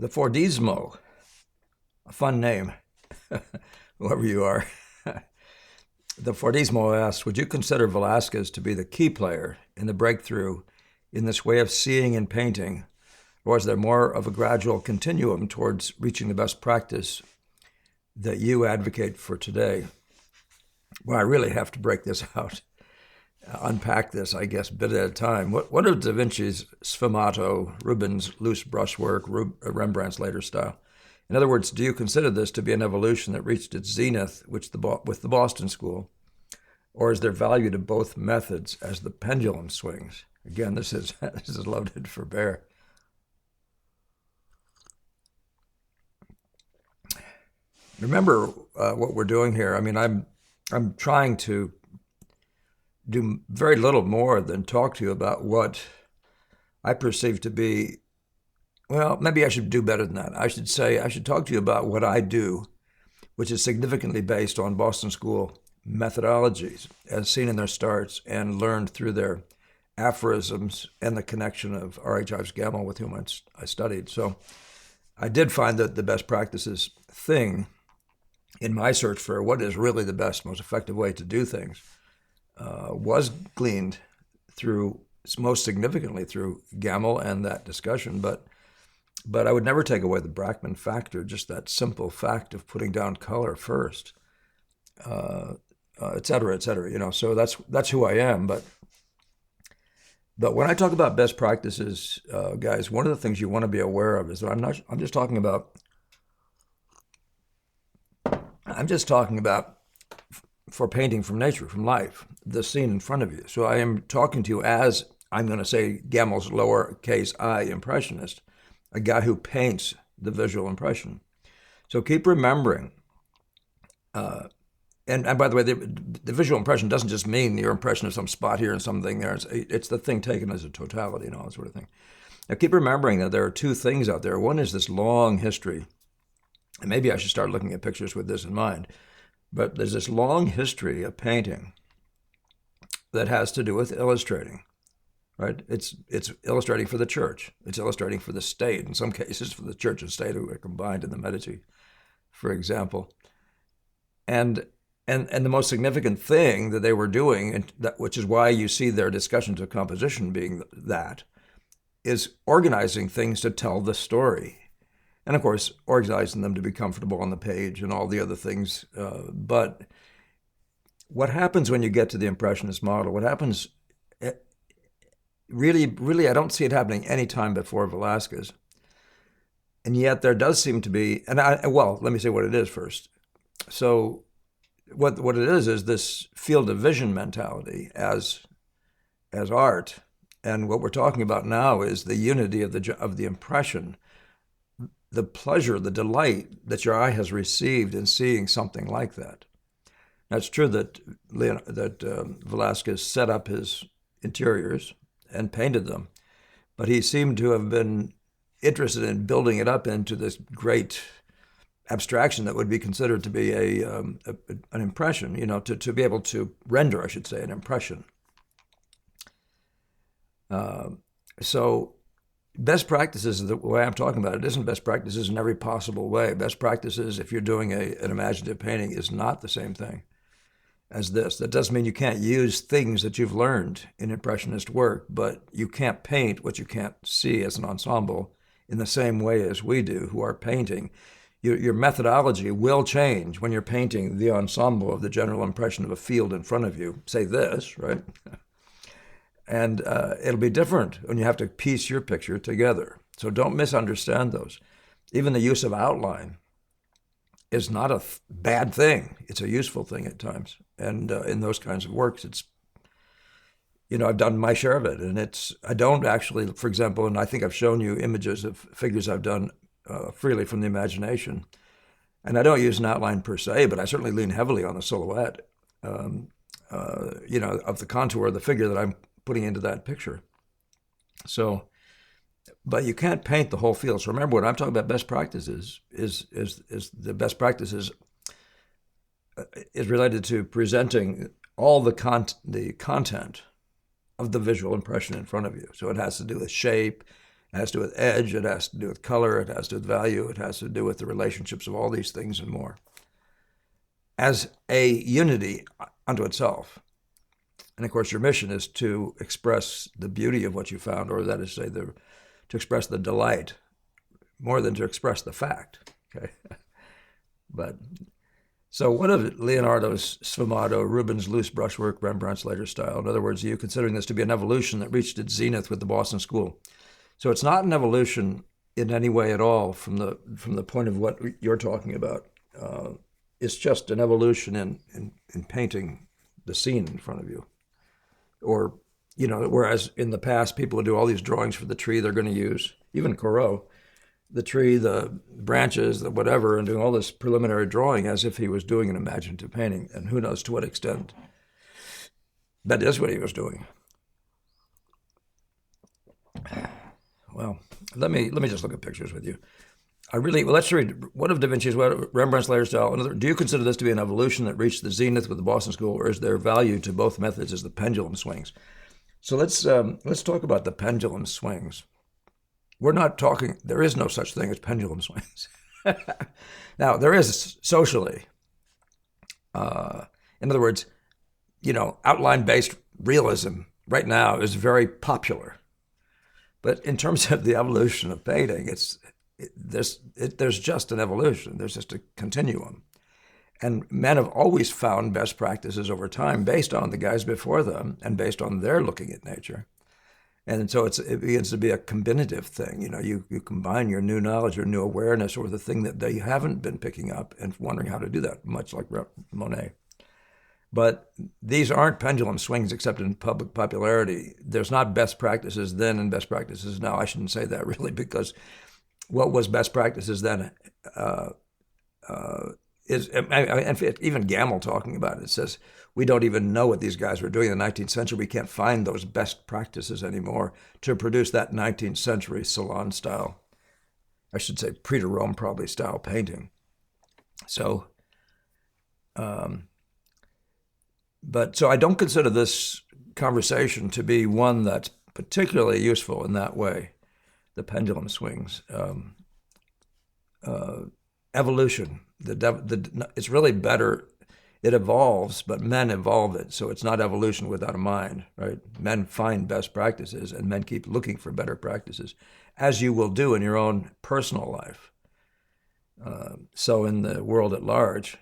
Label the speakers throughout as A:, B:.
A: Thefordezmo, a fun name, whoever you are. Thefordezmo asks, would you consider Velasquez to be the key player in the breakthrough in this way of seeing and painting, or is there more of a gradual continuum towards reaching the best practice that you advocate for today? Well, I really have to break this out, unpack this, I guess, bit at a time. What are Da Vinci's sfumato, Rubens' loose brushwork, Rembrandt's later style? In other words, do you consider this to be an evolution that reached its zenith with the Boston School, or is there value to both methods as the pendulum swings? Again, this is loaded for bear. Remember what we're doing here. I mean, I'm trying to do very little more than talk to you about what I perceive to be, well, maybe I should do better than that. I should talk to you about what I do, which is significantly based on Boston School methodologies as seen in their starts and learned through their aphorisms and the connection of R.H. Ives Gammell, with whom I studied. So I did find that the best practices thing in my search for what is really the best, most effective way to do things was gleaned through, most significantly through Gammell and that discussion. But I would never take away the Brackman factor, just that simple fact of putting down color first, et cetera, et cetera. You know, so that's who I am. But when I talk about best practices, guys, one of the things you want to be aware of is that I'm just talking about for painting from nature, from life, the scene in front of you. So I am talking to you as, I'm going to say, Gammell's lowercase I impressionist, a guy who paints the visual impression. So keep remembering, and by the way, the visual impression doesn't just mean your impression of some spot here and something there. It's the thing taken as a totality and all that sort of thing. Now keep remembering that there are two things out there. One is this long history, and maybe I should start looking at pictures with this in mind, but there's this long history of painting that has to do with illustrating. Right? It's illustrating for the church. It's illustrating for the state. In some cases, for the church and state who are combined in the Medici, for example. And the most significant thing that they were doing, and which is why you see their discussions of composition being that, is organizing things to tell the story. And of course, organizing them to be comfortable on the page and all the other things. But what happens when you get to the Impressionist model? What happens? Really, I don't see it happening any time before Velasquez. And yet there does seem to be, let me say what it is first. So what it is this field of vision mentality as art. And what we're talking about now is the unity of the impression, the pleasure, the delight that your eye has received in seeing something like that. Now, it's true that Velasquez set up his interiors and painted them, but he seemed to have been interested in building it up into this great abstraction that would be considered to be an impression, to be able to render, I should say, an impression. So best practices, the way I'm talking about it, isn't best practices in every possible way. Best practices, if you're doing an imaginative painting, is not the same thing as this. That doesn't mean you can't use things that you've learned in Impressionist work, but you can't paint what you can't see as an ensemble in the same way as we do, who are painting. Your methodology will change when you're painting the ensemble of the general impression of a field in front of you. Say this, right? And it'll be different when you have to piece your picture together. So don't misunderstand those. Even the use of outline is not a bad thing. It's a useful thing at times. And in those kinds of works, it's, I've done my share of it. And I don't actually, for example, and I think I've shown you images of figures I've done freely from the imagination. And I don't use an outline per se, but I certainly lean heavily on the silhouette, of the contour of the figure that I'm putting into that picture. So, but you can't paint the whole field. So remember, when I'm talking about best practices, is the best practices is related to presenting all the content of the visual impression in front of you. So it has to do with shape, It has to do with edge, it has to do with color, it has to do with value, it has to do with the relationships of all these things and more. As a unity unto itself. And of course, your mission is to express the beauty of what you found, or that is to say, to express the delight, more than to express the fact. Okay, but so what of Leonardo's sfumato, Rubens' loose brushwork, Rembrandt's later style? In other words, are you considering this to be an evolution that reached its zenith with the Boston School? So it's not an evolution in any way at all from the point of what you're talking about. It's just an evolution in painting the scene in front of you. Or, whereas in the past, people would do all these drawings for the tree they're going to use, even Corot, the tree, the branches, the whatever, and doing all this preliminary drawing as if he was doing an imaginative painting, and who knows to what extent. That is what he was doing. Well, let me just look at pictures with you. Let's read one of Da Vinci's, Rembrandt's later style. Do you consider this to be an evolution that reached the zenith with the Boston School, or is there value to both methods as the pendulum swings? So let's talk about the pendulum swings. We're not talking, there is no such thing as pendulum swings. Now, there is socially. In other words, outline-based realism right now is very popular. But in terms of the evolution of painting, there's just an evolution. There's just a continuum. And men have always found best practices over time based on the guys before them and based on their looking at nature. And so it begins to be a combinative thing. You combine your new knowledge, your new awareness, or the thing that they haven't been picking up and wondering how to do that, much like Monet. But these aren't pendulum swings except in public popularity. There's not best practices then and best practices now. I shouldn't say that really, because what was best practices then is, in fact, even Gamel talking about it says, we don't even know what these guys were doing in the 19th century. We can't find those best practices anymore to produce that 19th century salon style, I should say pre-to-Rome probably style painting. So, so I don't consider this conversation to be one that's particularly useful in that way. The pendulum swings, evolution. It's really better. It evolves, but men evolve it. So it's not evolution without a mind, right? Men find best practices, and men keep looking for better practices, as you will do in your own personal life. So in the world at large,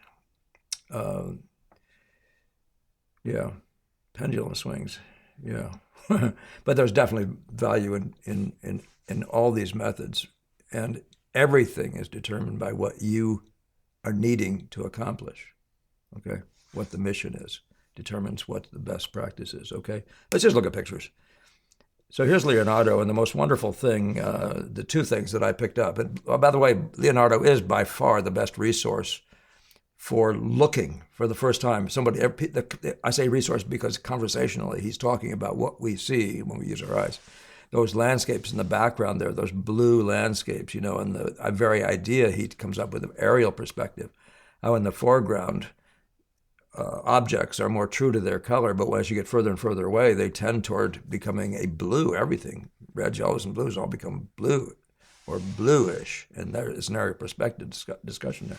A: pendulum swings, but there's definitely value in all these methods, and everything is determined by what you are needing to accomplish. Okay, what the mission is determines what the best practice is. Okay, let's just look at pictures. So here's Leonardo, and the most wonderful thing, the two things that I picked up. And by the way, Leonardo is by far the best resource for looking for the first time. I say resource because conversationally, he's talking about what we see when we use our eyes. Those landscapes in the background there, those blue landscapes, and the very idea he comes up with, an aerial perspective, how in the foreground, objects are more true to their color, but as you get further and further away, they tend toward becoming a blue. Everything, red, yellows, and blues all become blue or bluish, and there is an area perspective discussion there.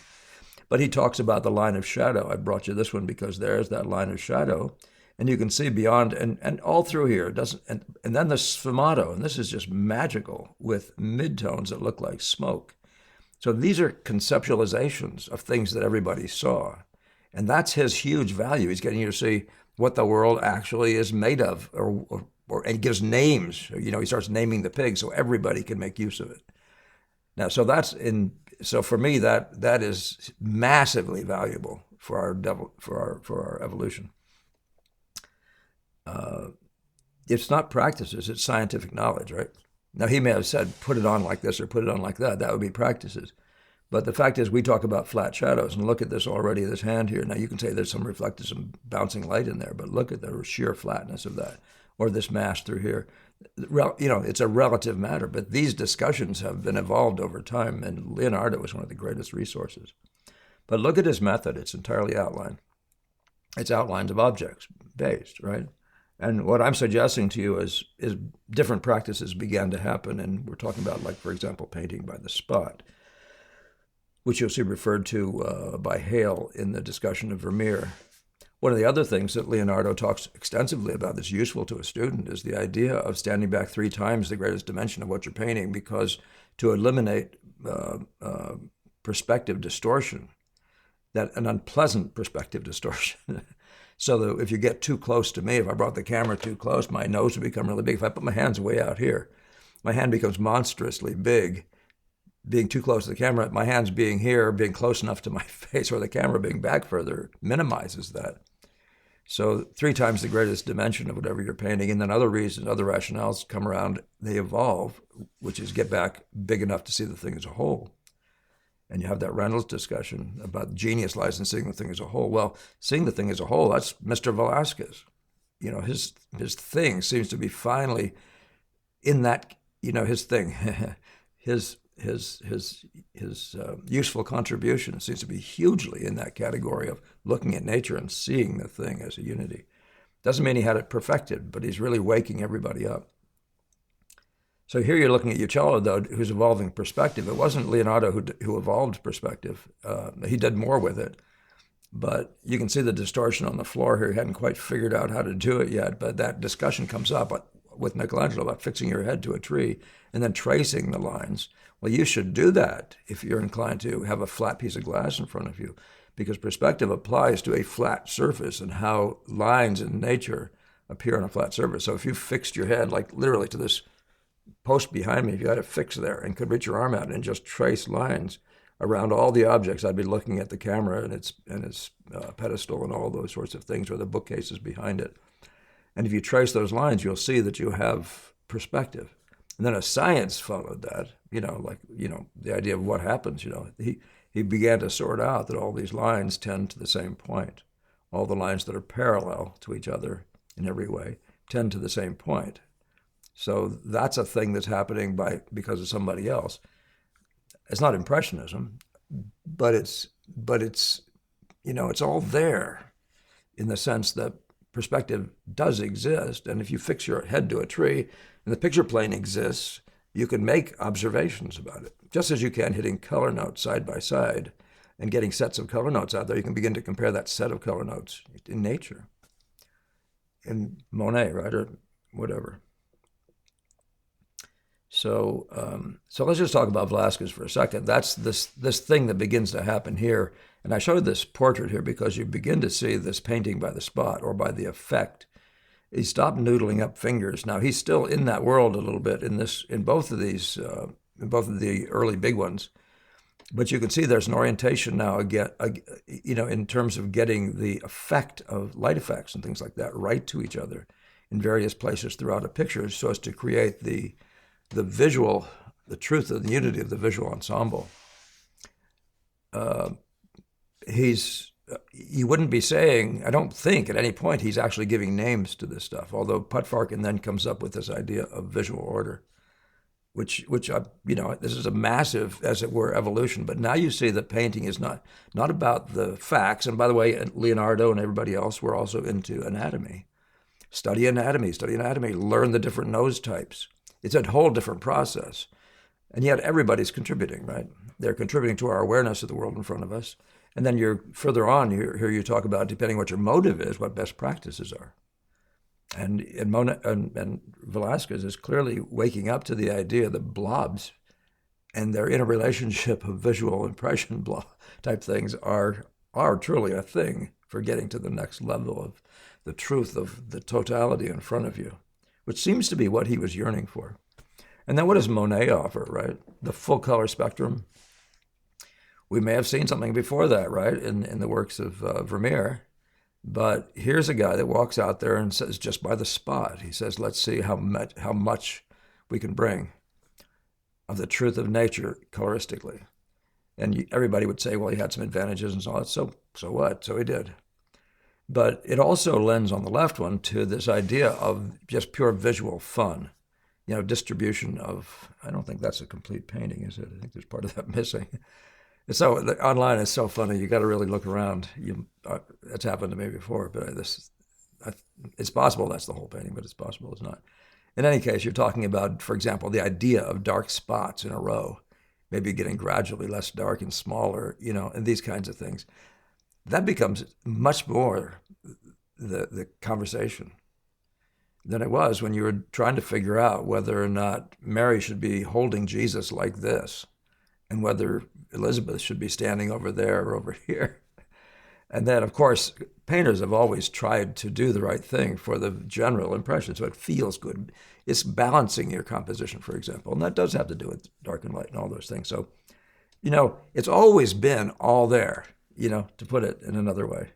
A: But he talks about the line of shadow. I brought you this one because there's that line of shadow, and you can see beyond, and all through here, and then the sfumato, and this is just magical with midtones that look like smoke. So these are conceptualizations of things that everybody saw. And that's his huge value. He's getting you to see what the world actually is made of, and gives names. He starts naming the pigs so everybody can make use of it. Now, so for me, that is massively valuable for our evolution. It's not practices; it's scientific knowledge, right? Now, he may have said, "Put it on like this" or "Put it on like that." That would be practices. But the fact is, we talk about flat shadows, and look at this already, this hand here. Now, you can say there's some reflected, some bouncing light in there, but look at the sheer flatness of that, or this mass through here. It's a relative matter, but these discussions have been evolved over time, and Leonardo was one of the greatest resources. But look at his method. It's entirely outline. It's outlines of objects based, right? And what I'm suggesting to you is different practices began to happen, and we're talking about, like, for example, painting by the spot, which you'll see referred to by Hale in the discussion of Vermeer. One of the other things that Leonardo talks extensively about that's useful to a student is the idea of standing back 3 times the greatest dimension of what you're painting, because to eliminate perspective distortion, that an unpleasant perspective distortion. So that if you get too close to me, if I brought the camera too close, my nose would become really big. If I put my hands way out here, my hand becomes monstrously big. Being too close to the camera, my hands being here, being close enough to my face, or the camera being back further, minimizes that. So 3 times the greatest dimension of whatever you're painting. And then other reasons, other rationales come around, they evolve, which is get back big enough to see the thing as a whole. And you have that Reynolds discussion about genius lies in seeing the thing as a whole. Well, seeing the thing as a whole, that's Mr. Velasquez. His thing seems to be finally in that, his thing, his useful contribution seems to be hugely in that category of looking at nature and seeing the thing as a unity. Doesn't mean he had it perfected, but he's really waking everybody up. So here you're looking at Uccello, though, who's evolving perspective. It wasn't Leonardo who evolved perspective. He did more with it. But you can see the distortion on the floor here. He hadn't quite figured out how to do it yet, but that discussion comes up with Michelangelo about fixing your head to a tree and then tracing the lines. Well, you should do that if you're inclined to have a flat piece of glass in front of you, because perspective applies to a flat surface and how lines in nature appear on a flat surface. So if you fixed your head, like literally to this post behind me, if you had it fixed there and could reach your arm out and just trace lines around all the objects, I'd be looking at the camera and its pedestal and all those sorts of things, or the bookcases behind it. And if you trace those lines, you'll see that you have perspective. And then as science followed that, the idea of what happens, he began to sort out that all these lines tend to the same point. All the lines that are parallel to each other in every way tend to the same point. So that's a thing that's happening because of somebody else. It's not impressionism, but it's all there in the sense that perspective does exist. And if you fix your head to a tree and the picture plane exists, you can make observations about it. Just as you can hitting color notes side by side and getting sets of color notes out there, you can begin to compare that set of color notes in nature, in Monet, right, or whatever. So let's just talk about Velasquez for a second. That's this thing that begins to happen here. And I showed this portrait here because you begin to see this painting by the spot or by the effect. He stopped noodling up fingers. Now he's still in that world a little bit in both of the early big ones. But you can see there's an orientation now again, in terms of getting the effect of light effects and things like that right to each other in various places throughout a picture, so as to create the visual, the truth of the unity of the visual ensemble. You wouldn't be saying, I don't think at any point he's actually giving names to this stuff, although Putfarkin then comes up with this idea of visual order, which this is a massive, as it were, evolution. But now you see that painting is not about the facts. And by the way, Leonardo and everybody else were also into anatomy. Study anatomy, learn the different nose types. It's a whole different process. And yet everybody's contributing, right? They're contributing to our awareness of the world in front of us. And then you're further on, here you talk about, depending what your motive is, what best practices are. And Velasquez is clearly waking up to the idea that blobs and their interrelationship of visual impression blob type things are truly a thing for getting to the next level of the truth of the totality in front of you, which seems to be what he was yearning for. And then what does Monet offer, right? The full color spectrum. We may have seen something before that, right, in the works of Vermeer. But here's a guy that walks out there and says, just by the spot, he says, let's see how much we can bring of the truth of nature coloristically. And everybody would say, well, he had some advantages and so on. So what? So he did. But it also lends on the left one to this idea of just pure visual fun, distribution of, I don't think that's a complete painting, is it? I think there's part of that missing. Online is so funny. You got to really look around. It's happened to me before, but it's possible that's the whole painting, but it's possible it's not. In any case, you're talking about, for example, the idea of dark spots in a row, maybe getting gradually less dark and smaller, and these kinds of things. That becomes much more the conversation than it was when you were trying to figure out whether or not Mary should be holding Jesus like this and whether Elizabeth should be standing over there or over here. And then, of course, painters have always tried to do the right thing for the general impression, so it feels good. It's balancing your composition, for example, and that does have to do with dark and light and all those things. So, it's always been all there, to put it in another way.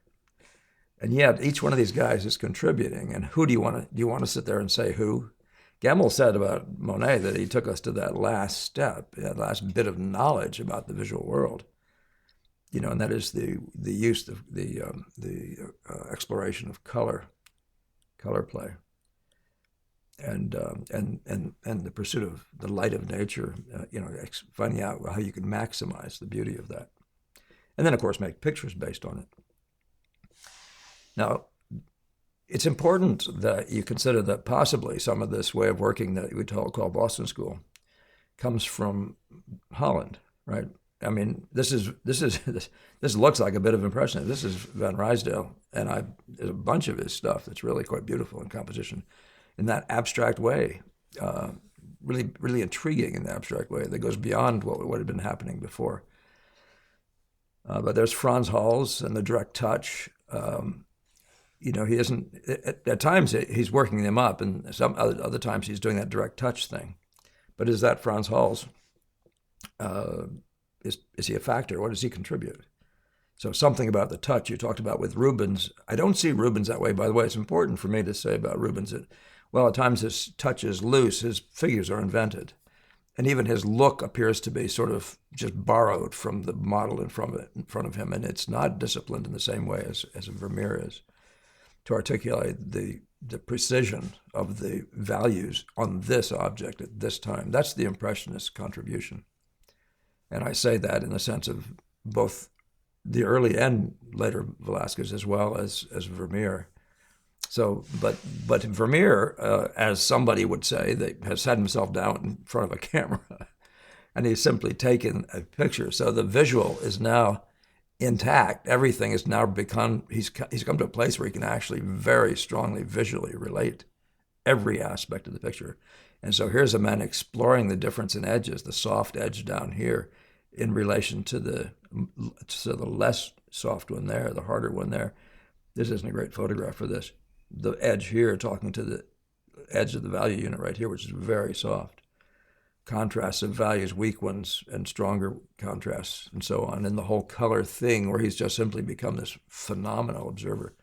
A: And yet, each one of these guys is contributing. And who do you want to sit there and say who? Gemmell said about Monet that he took us to that last step, that last bit of knowledge about the visual world. And that is the use of the exploration of color play, and the pursuit of the light of nature. Finding out how you can maximize the beauty of that, and then of course make pictures based on it. Now, it's important that you consider that possibly some of this way of working that we call Boston School comes from Holland, right? I mean, this looks like a bit of impressionism. This is Van Rysdale, and there's a bunch of his stuff that's really quite beautiful in composition, in that abstract way, really, really intriguing in the abstract way that goes beyond what had been happening before. But there's Frans Hals and the direct touch. He isn't. At times he's working them up, and some other times he's doing that direct touch thing. But is that Frans Hals? Is he a factor? What does he contribute? So something about the touch you talked about with Rubens. I don't see Rubens that way, by the way. It's important for me to say about Rubens that, well, at times his touch is loose, his figures are invented. And even his look appears to be sort of just borrowed from the model in front of him, and it's not disciplined in the same way as a Vermeer is, to articulate the precision of the values on this object at this time. That's the Impressionist contribution. And I say that in the sense of both the early and later Velasquez as well as Vermeer. So, but Vermeer, as somebody would say, that has sat himself down in front of a camera, and he's simply taken a picture. So the visual is now intact. Everything has now become. He's come to a place where he can actually very strongly visually relate every aspect of the picture. And so here's a man exploring the difference in edges, the soft edge down here in relation to the less soft one there, the harder one there. This isn't a great photograph for this. The edge here talking to the edge of the value unit right here, which is very soft. Contrasts of values, weak ones and stronger contrasts and so on. And the whole color thing where he's just simply become this phenomenal observer.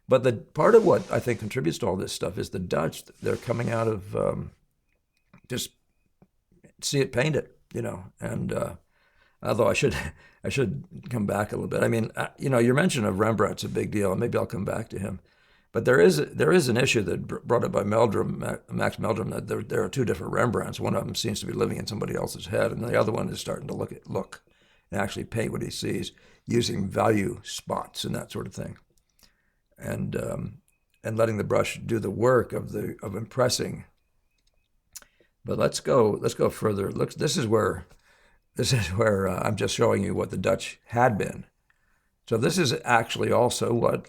A: But the part of what I think contributes to all this stuff is the Dutch. They're coming out of just see it painted, And although I should come back a little bit. I mean, your mention of Rembrandt's a big deal, and maybe I'll come back to him. But there is an issue that brought up by Max Meldrum, that there are two different Rembrandts. One of them seems to be living in somebody else's head, and the other one is starting to look and actually paint what he sees using value spots and that sort of thing. And letting the brush do the work of impressing. But let's go further. This is where I'm just showing you what the Dutch had been. So this is actually also what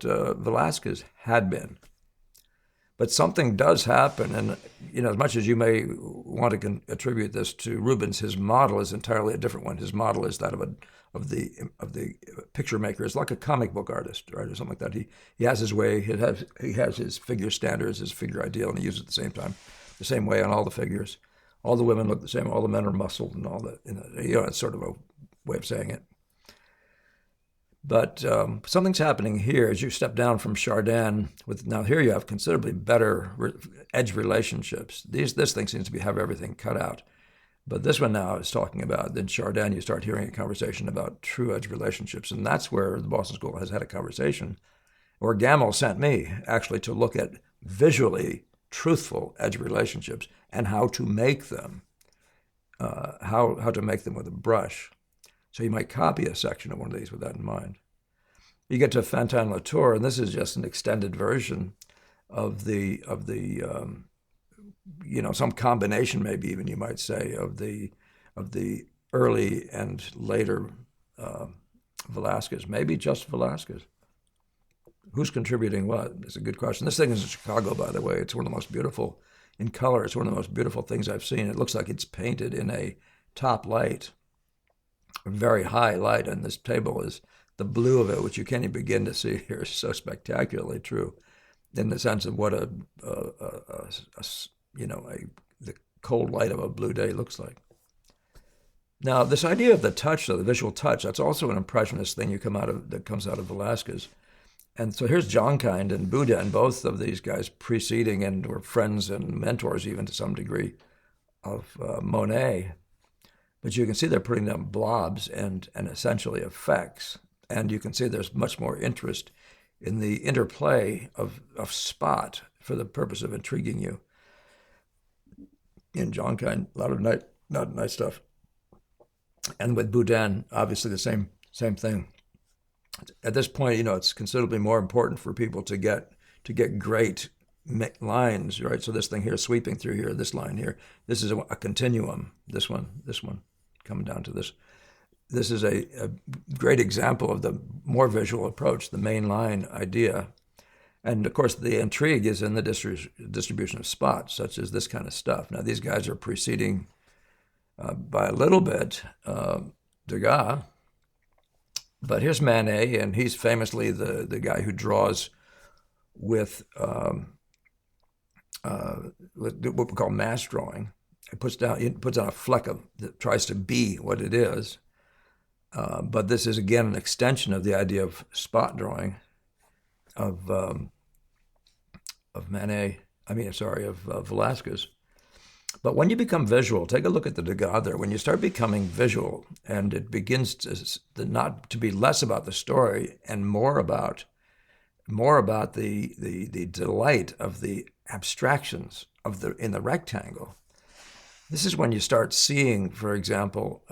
A: Velasquez had been. But something does happen, and as much as you may want to attribute this to Rubens, his model is entirely a different one. His model is that of the picture maker. It's like a comic book artist, right, or something like that. He has his way. He has his figure standards, his figure ideal, and he uses it at the same time, the same way on all the figures. All the women look the same. All the men are muscled and all that. It's sort of a way of saying it. But something's happening here as you step down from Chardin. Now here you have considerably better edge relationships. This thing seems to have everything cut out. But this one now is talking about, in Chardin you start hearing a conversation about true edge relationships. And that's where the Boston School has had a conversation, where Gemmell sent me actually to look at visually truthful edge relationships and how to make them, how to make them with a brush. So you might copy a section of one of these with that in mind. You get to Fontaine-Latour, and this is just an extended version of the some combination, maybe even you might say, of the early and later uh, Velasquez, maybe just Velasquez. Who's contributing what? It's a good question. This thing is in Chicago, by the way. It's one of the most beautiful in color. It's one of the most beautiful things I've seen. It looks like it's painted in a top light, a very high light, and this table is the blue of it, which you can't even begin to see here, is so spectacularly true, in the sense of what the cold light of a blue day looks like. Now, this idea of the touch, though, the visual touch, that's also an impressionist thing that comes out of Velasquez. And so here's Jonkind and Boudin, both of these guys preceding and were friends and mentors, even to some degree, of Monet. But you can see they're putting down blobs and essentially effects. And you can see there's much more interest in the interplay of spot for the purpose of intriguing you. In Jonkind, a lot of nice stuff. And with Boudin, obviously the same thing. At this point, it's considerably more important for people to get great lines, right? So this thing here sweeping through here, this line here, this is a continuum. This one, coming down to this. This is a great example of the more visual approach, the main line idea. And of course, the intrigue is in the distribution of spots, such as this kind of stuff. Now, these guys are preceding by a little bit Degas. But here's Manet, and he's famously the guy who draws with what we call mass drawing. He puts down a fleck that tries to be what it is. But this is, again, an extension of the idea of spot drawing of Manet. Of Velasquez. But when you become visual, take a look at the Degas there. When you start becoming visual, and it begins to not to be less about the story and more about the delight of the abstractions in the rectangle. This is when you start seeing, for example,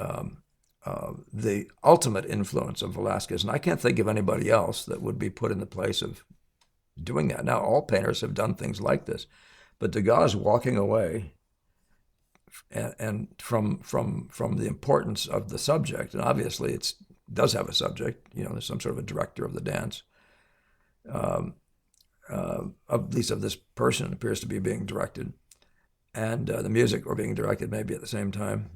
A: the ultimate influence of Velasquez. And I can't think of anybody else that would be put in the place of doing that. Now, all painters have done things like this, but Degas is walking away and from the importance of the subject, and obviously it does have a subject. There's some sort of a director of the dance, at least of this person appears to be being directed, and the music are being directed maybe at the same time.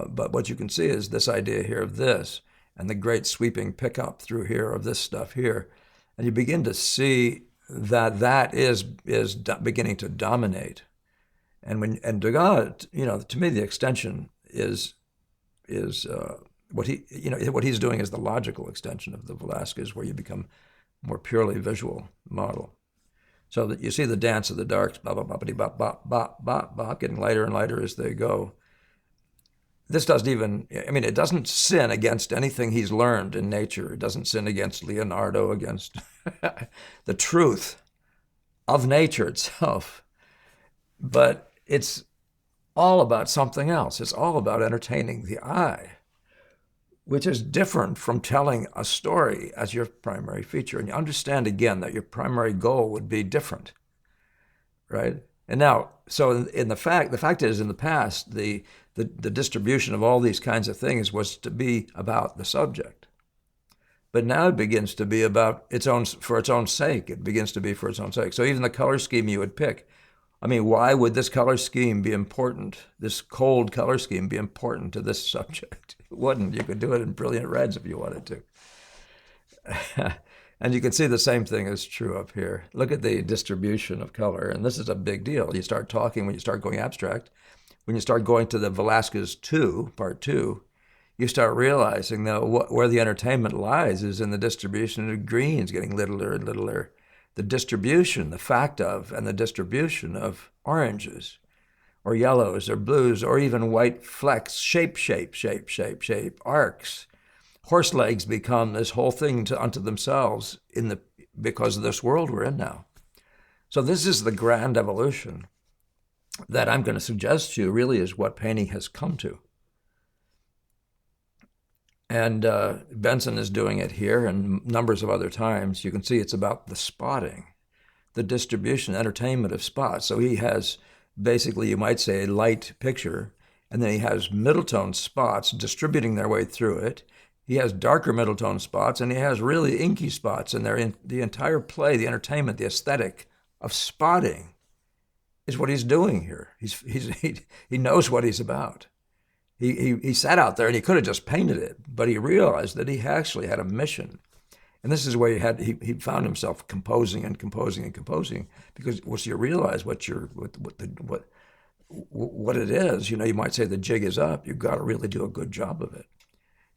A: But what you can see is this idea here of this, and the great sweeping pickup through here of this stuff here, and you begin to see that is beginning to dominate. And Degas, to me, the extension is what he's doing is the logical extension of the Velasquez, where you become more purely visual model. So that you see the dance of the darks, bop, bop, boppity, bop, bop, bop, bop, bop, getting lighter and lighter as they go. This doesn't even, it doesn't sin against anything he's learned in nature. It doesn't sin against Leonardo, against the truth of nature itself. But it's all about something else. It's all about entertaining the eye, which is different from telling a story as your primary feature. And you understand, again, that your primary goal would be different, right? And now, so the fact is, in the past, the distribution of all these kinds of things was to be about the subject. But now it begins to be about for its own sake. It begins to be for its own sake. So even the color scheme you would pick, why would this color scheme be important, this cold color scheme be important to this subject? It wouldn't. You could do it in brilliant reds if you wanted to. And you can see the same thing is true up here. Look at the distribution of color, and this is a big deal. You start talking when you start going abstract. When you start going to the Velasquez 2, part 2, you start realizing, though, where the entertainment lies is in the distribution of greens getting littler and littler. The distribution, the fact of, and the distribution of oranges or yellows or blues or even white flecks, shape, arcs. Horse legs become this whole thing unto themselves because of this world we're in now. So this is the grand evolution that I'm going to suggest to you really is what painting has come to. And Benson is doing it here and numbers of other times. You can see it's about the spotting, the distribution, entertainment of spots. So he has basically, you might say, a light picture, and then he has middle tone spots distributing their way through it. He has darker middle tone spots, and he has really inky spots, and they're in the entire play, the entertainment, the aesthetic of spotting is what he's doing here. He knows what he's about. He sat out there and he could have just painted it, but he realized that he actually had a mission. And this is where he found himself composing and composing and composing, because once you realize what it is, you might say the jig is up. You've got to really do a good job of it.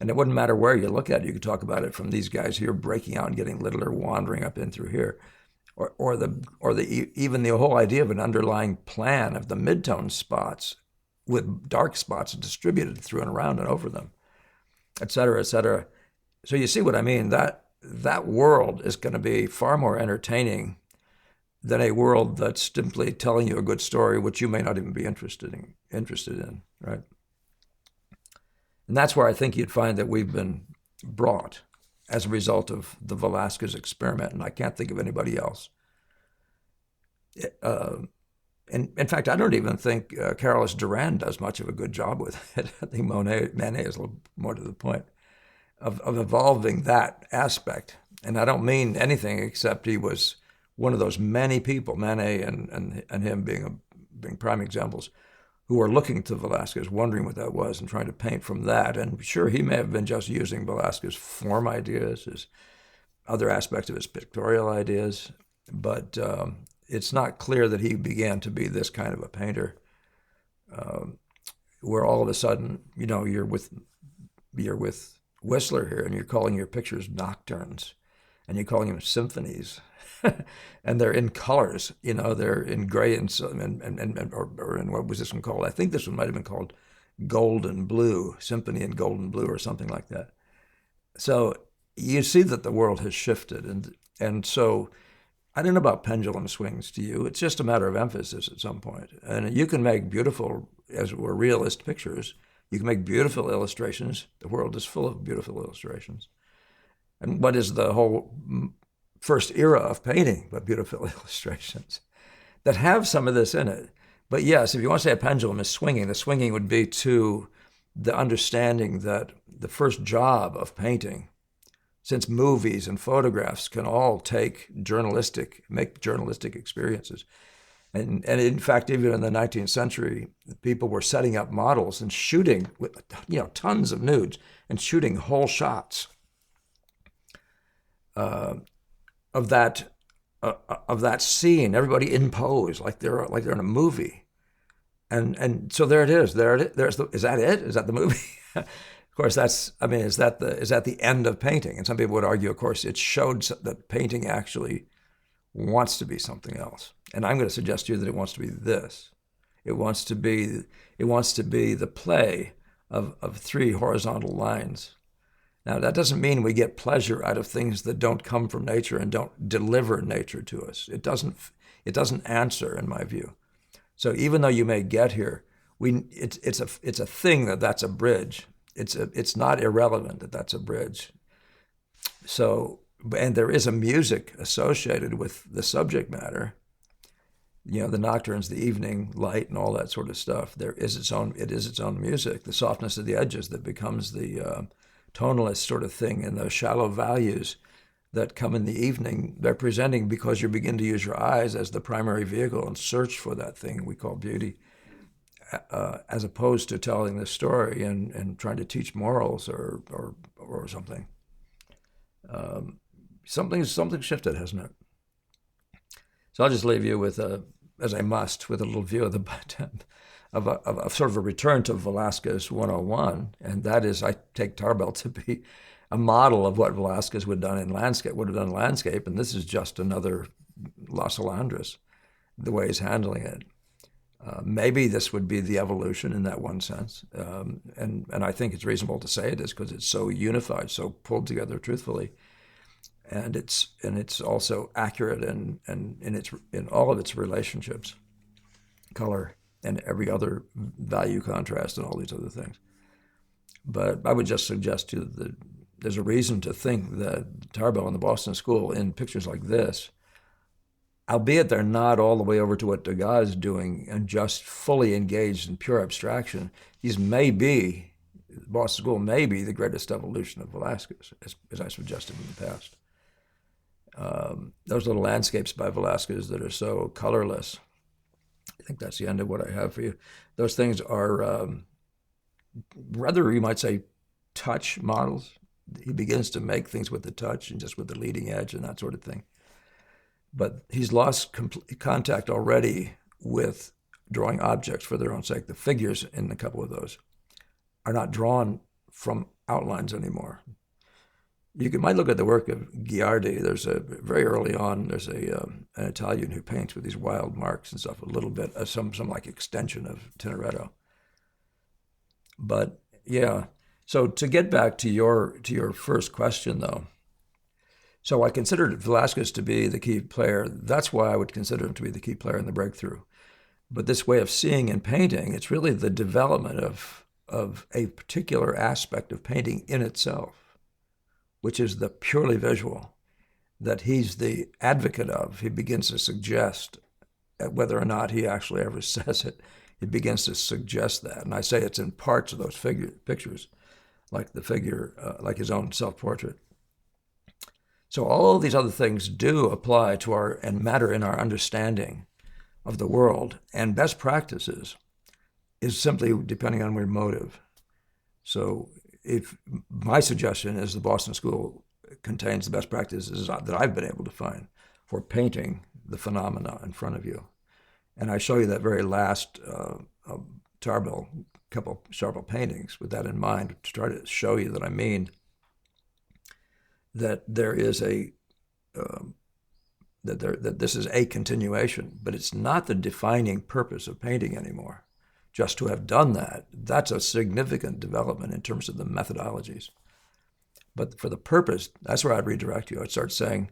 A: And it wouldn't matter where you look at it. You could talk about it from these guys here breaking out and getting littler, wandering up in through here, even the whole idea of an underlying plan of the midtone spots with dark spots distributed through and around and over them, et cetera, et cetera. So you see what I mean? That world is going to be far more entertaining than a world that's simply telling you a good story, which you may not even be interested in, right? And that's where I think you'd find that we've been brought as a result of the Velasquez experiment, and I can't think of anybody else. And in fact, I don't even think Carolus Duran does much of a good job with it. I think Manet is a little more to the point of evolving that aspect. And I don't mean anything except he was one of those many people, Manet and him being prime examples, who were looking to Velasquez, wondering what that was and trying to paint from that. And sure, he may have been just using Velasquez's form ideas, his other aspects of his pictorial ideas, but it's not clear that he began to be this kind of a painter, where all of a sudden, you're with Whistler here, and you're calling your pictures nocturnes, and you're calling them symphonies, and they're in colors. They're in gray and or in, what was this one called? I think this one might have been called Gold and Blue, Symphony in Gold and Blue, or something like that. So you see that the world has shifted, and so I don't know about pendulum swings to you. It's just a matter of emphasis at some point. And you can make beautiful, as it were, realist pictures. You can make beautiful illustrations. The world is full of beautiful illustrations. And what is the whole first era of painting but beautiful illustrations that have some of this in it? But yes, if you want to say a pendulum is swinging, the swinging would be to the understanding that the first job of painting, since movies and photographs can all make journalistic experiences. And in fact, even in the 19th century, people were setting up models and shooting with, tons of nudes and shooting whole shots of that scene. Everybody in pose, like they're in a movie. And so there it is. Is that it? Is that the movie? Of course, is that the end of painting? And some people would argue, of course, it showed that painting actually wants to be something else. And I'm going to suggest to you that it wants to be this. It wants to be the play of three horizontal lines. Now, that doesn't mean we get pleasure out of things that don't come from nature and don't deliver nature to us. It doesn't answer, in my view. So even though you may get here, it's a thing that's a bridge. It's not irrelevant that that's a bridge. So, and there is a music associated with the subject matter. The nocturnes, the evening light, and all that sort of stuff. It is its own music. The softness of the edges that becomes the tonalist sort of thing, and those shallow values that come in the evening. They're presenting because you begin to use your eyes as the primary vehicle and search for that thing we call beauty. As opposed to telling the story and trying to teach morals or something. Something shifted, hasn't it? So I'll just leave you with, as I must, with a little view of of sort of a return to Velasquez 101, and that is, I take Tarbell to be a model of what Velasquez would have done in landscape, and this is just another Las Alondras, the way he's handling it. Maybe this would be the evolution in that one sense, and I think it's reasonable to say it is because it's so unified, so pulled together truthfully, and it's also accurate in all of its relationships, color and every other value contrast and all these other things. But I would just suggest to you that there's a reason to think that Tarbell and the Boston School in pictures like this, albeit they're not all the way over to what Degas is doing and just fully engaged in pure abstraction, Boston School may be the greatest evolution of Velasquez, as I suggested in the past. Those little landscapes by Velasquez that are so colorless, I think that's the end of what I have for you. Those things are rather, you might say, touch models. He begins to make things with the touch and just with the leading edge and that sort of thing. But he's lost contact already with drawing objects for their own sake. The figures in a couple of those are not drawn from outlines anymore. Might look at the work of Ghiardi. Very early on, there's an Italian who paints with these wild marks and stuff, a little bit, some like extension of Tintoretto. But yeah, so to get back to your first question though, so I considered Velasquez to be the key player. That's why I would consider him to be the key player in the breakthrough. But this way of seeing and painting, it's really the development of a particular aspect of painting in itself, which is the purely visual, that he's the advocate of. He begins to suggest, whether or not he actually ever says it, he begins to suggest that. And I say it's in parts of those pictures, like the figure, like his own self-portrait. So all these other things do apply to and matter in our understanding of the world. And best practices is simply depending on your motive. So if my suggestion is the Boston School contains the best practices that I've been able to find for painting the phenomena in front of you. And I show you that very last Tarbell couple Tarbell paintings with that in mind to try to show you that I mean that there is that this is a continuation, but it's not the defining purpose of painting anymore. Just to have done that, that's a significant development in terms of the methodologies. But for the purpose, that's where I'd redirect you. I'd start saying,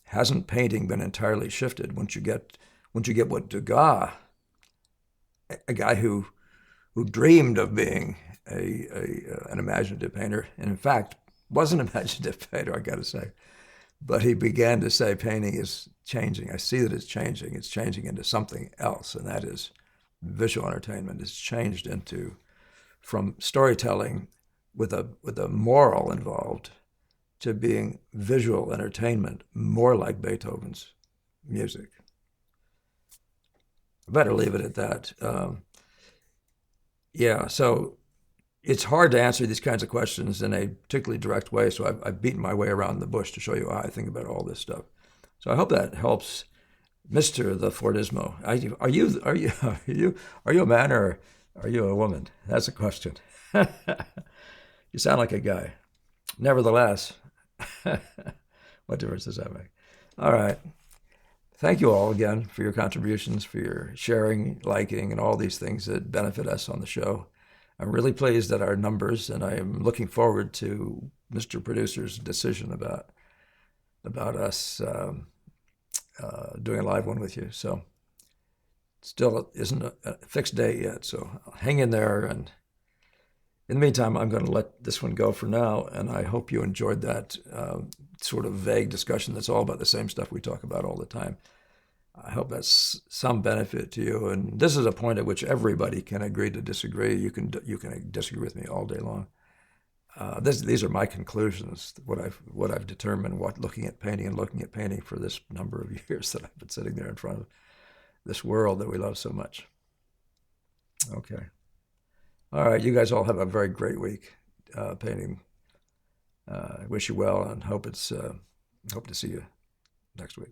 A: hasn't painting been entirely shifted once you get what Degas, a guy who dreamed of being an imaginative painter, and in fact was an imaginative painter, I got to say. But he began to say painting is changing. I see that it's changing. It's changing into something else, and that is visual entertainment. It's changed from storytelling with a moral involved to being visual entertainment, more like Beethoven's music. I better leave it at that. Yeah, so it's hard to answer these kinds of questions in a particularly direct way, so I've beaten my way around the bush to show you how I think about all this stuff. So I hope that helps, Mr. Thefordezmo. Are you a man or are you a woman? That's a question. You sound like a guy. Nevertheless, what difference does that make? All right. Thank you all again for your contributions, for your sharing, liking, and all these things that benefit us on the show. I'm really pleased at our numbers, and I am looking forward to Mr. Producer's decision about us doing a live one with you. So still isn't a fixed date yet, so hang in there. And in the meantime, I'm going to let this one go for now, and I hope you enjoyed that sort of vague discussion that's all about the same stuff we talk about all the time. I hope that's some benefit to you. And this is a point at which everybody can agree to disagree. You can disagree with me all day long. These are my conclusions, what I've determined, looking at painting for this number of years that I've been sitting there in front of this world that we love so much. Okay. All right, you guys all have a very great week painting. I wish you well and hope to see you next week.